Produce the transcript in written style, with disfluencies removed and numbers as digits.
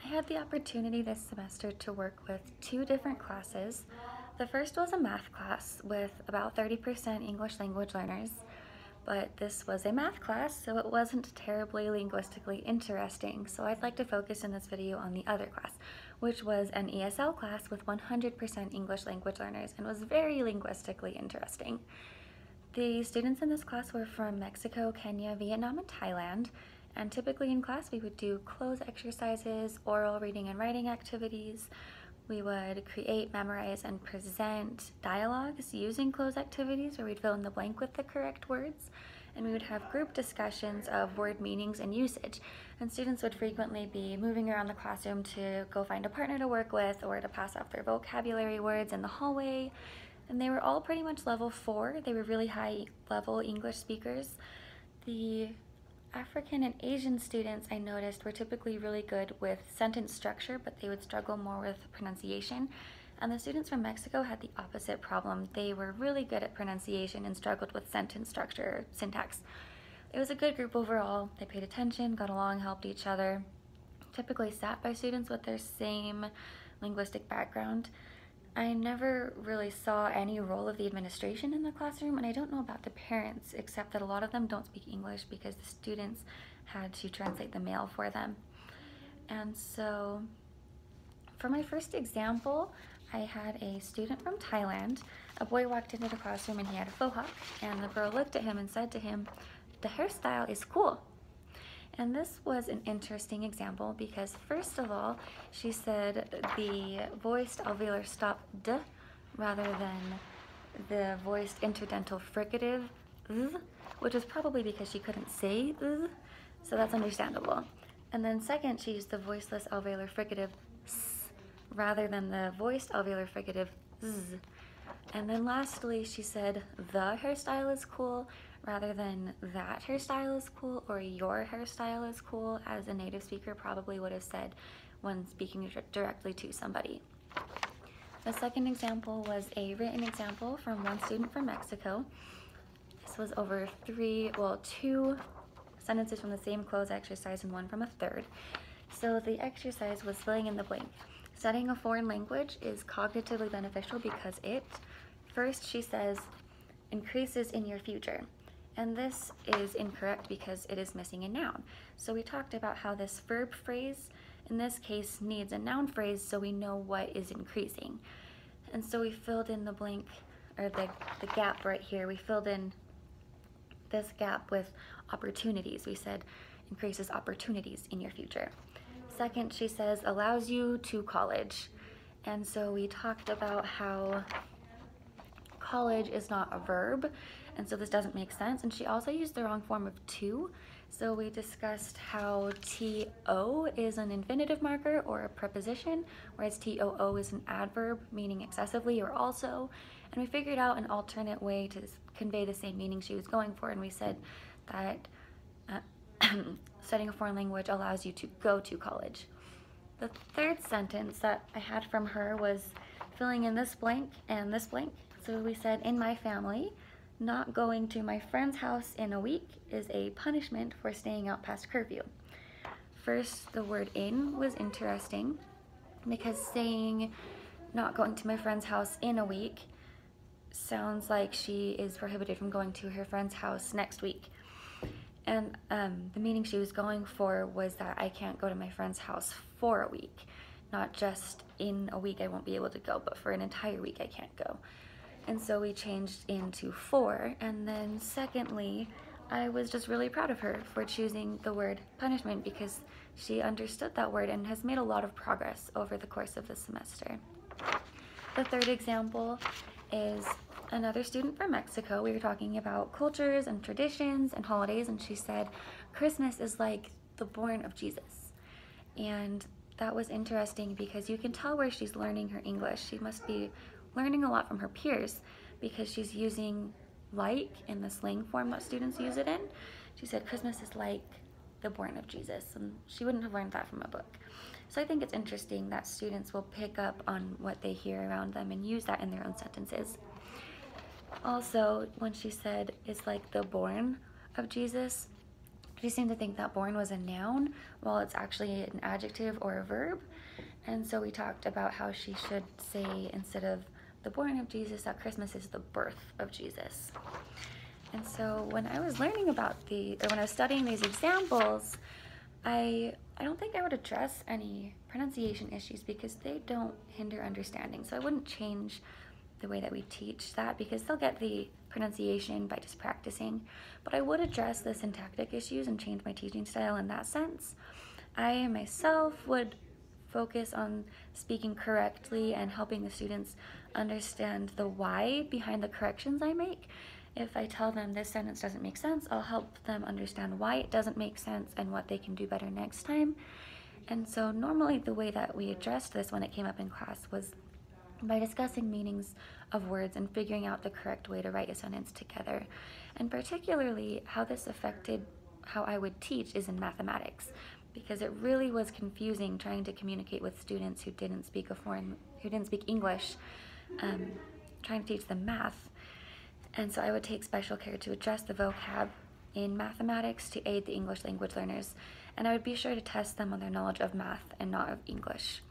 I had the opportunity this semester to work with two different classes. The first was a math class with about 30% English language learners, but this was a math class, so it wasn't terribly linguistically interesting. So I'd like to focus in this video on the other class, which was an ESL class with 100% English language learners and was very linguistically interesting. The students in this class were from Mexico, Kenya, Vietnam, and Thailand. And typically in class, we would do cloze exercises, oral reading and writing activities. We would create, memorize, and present dialogues using cloze activities where we'd fill in the blank with the correct words. And we would have group discussions of word meanings and usage. And students would frequently be moving around the classroom to go find a partner to work with or to pass off their vocabulary words in the hallway. And they were all pretty much level 4. They were really high level English speakers. The African and Asian students, I noticed, were typically really good with sentence structure, but they would struggle more with pronunciation. And the students from Mexico had the opposite problem. They were really good at pronunciation and struggled with sentence structure, syntax. It was a good group overall. They paid attention, got along, helped each other, typically sat by students with their same linguistic background. I never really saw any role of the administration in the classroom, and I don't know about the parents, except that a lot of them don't speak English because the students had to translate the mail for them. And so for my first example, I had a student from Thailand. A boy walked into the classroom and he had a faux hawk, and the girl looked at him and said to him, "The hairstyle is cool." And this was an interesting example because, first of all, she said the voiced alveolar stop d rather than the voiced interdental fricative th, which is probably because she couldn't say th, so that's understandable. And then second, she used the voiceless alveolar fricative s rather than the voiced alveolar fricative z. And then lastly, she said the hairstyle is cool rather than that hairstyle is cool or your hairstyle is cool, as a native speaker probably would have said when speaking directly to somebody. The second example was a written example from one student from Mexico. This was over two sentences from the same cloze exercise and one from a third. So the exercise was filling in the blank. Studying a foreign language is cognitively beneficial because it, first she says, increases in your future. And this is incorrect because it is missing a noun. So we talked about how this verb phrase, in this case, needs a noun phrase so we know what is increasing. And so we filled in the blank, or the gap right here. We filled in this gap with opportunities. We said increases opportunities in your future. Second, she says allows you to college. And so we talked about how college is not a verb, and so this doesn't make sense. And she also used the wrong form of to. So we discussed how to is an infinitive marker or a preposition, whereas too is an adverb meaning excessively or also. And we figured out an alternate way to convey the same meaning she was going for, and we said that studying a foreign language allows you to go to college. The third sentence that I had from her was filling in this blank and this blank. So we said, in my family, not going to my friend's house in a week is a punishment for staying out past curfew. First, the word in was interesting because saying not going to my friend's house in a week sounds like she is prohibited from going to her friend's house next week. And the meaning she was going for was that I can't go to my friend's house for a week, not just in a week I won't be able to go, but for an entire week I can't go. And so we changed into for. And then secondly, I was just really proud of her for choosing the word punishment because she understood that word and has made a lot of progress over the course of the semester. The third example is another student from Mexico. We were talking about cultures and traditions and holidays, and she said, Christmas is like the born of Jesus. And that was interesting because you can tell where she's learning her English. She must be learning a lot from her peers because she's using like in the slang form that students use it in. She said Christmas is like the born of Jesus, and she wouldn't have learned that from a book. So I think it's interesting that students will pick up on what they hear around them and use that in their own sentences. Also, when she said it's like the born of Jesus, She seemed to think that born was a noun while it's actually an adjective or a verb. And so we talked about how she should say, instead of the born of Jesus, that Christmas is the birth of Jesus. And so when I was learning about when I was studying these examples, I don't think I would address any pronunciation issues because they don't hinder understanding. So I wouldn't change the way that we teach that because they'll get the pronunciation by just practicing. But I would address the syntactic issues and change my teaching style in that sense. I myself would focus on speaking correctly and helping the students understand the why behind the corrections I make. If I tell them this sentence doesn't make sense, I'll help them understand why it doesn't make sense and what they can do better next time. And so normally the way that we addressed this when it came up in class was by discussing meanings of words and figuring out the correct way to write a sentence together. And particularly how this affected how I would teach is in mathematics, because it really was confusing trying to communicate with students who didn't speak English, trying to teach them math. And so I would take special care to address the vocab in mathematics to aid the English language learners, and I would be sure to test them on their knowledge of math and not of English.